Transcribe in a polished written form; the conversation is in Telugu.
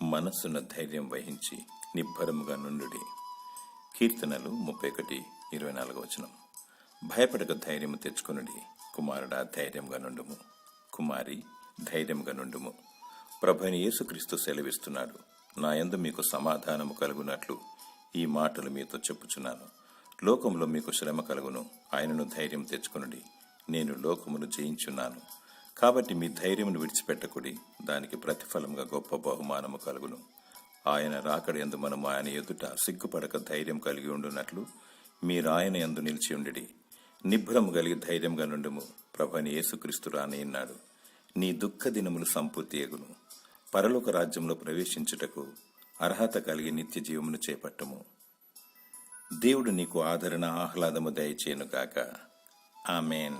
మనస్సున ధైర్యం వహించి నిబ్బరముగా నుండుడి. కీర్తనలు 31:24. భయపడక ధైర్యము తెచ్చుకొనుడి. కుమారుడా, ధైర్యంగా నుండుము. కుమారి, ధైర్యంగా నుండుము. ప్రభువైన యేసుక్రీస్తు సెలవిస్తున్నాడు, నా యందు మీకు సమాధానము కలుగునట్లు ఈ మాటలు మీతో చెప్పుచున్నాను. లోకములో మీకు శ్రమ కలుగును, ఆయనను ధైర్యం తెచ్చుకొనుడి, నేను లోకమును జయించున్నాను. కాబట్టి మీ ధైర్యమును విడిచిపెట్టకుడి, దానికి ప్రతిఫలంగా గొప్ప బహుమానము కలుగును. ఆయన రాకడ యందు మనము ఆయన ఎదుట సిగ్గుపడక ధైర్యం కలిగి ఉండునట్లు మీరు ఆయన యందు నిలిచి ఉండిడి. నిబ్బరము కలిగి ధైర్యంగా నుండుము. ప్రభువైన యేసుక్రీస్తు రానయ్యున్నాడు. నీ దుఃఖ దినములు సంపూర్తి అగును. పరలోక రాజ్యంలో ప్రవేశించుటకు అర్హత కలిగి నిత్య జీవమును చేపట్టుము. దేవుడు నీకు ఆదరణ, ఆహ్లాదము దయచేయునుగాక. ఆమేన్.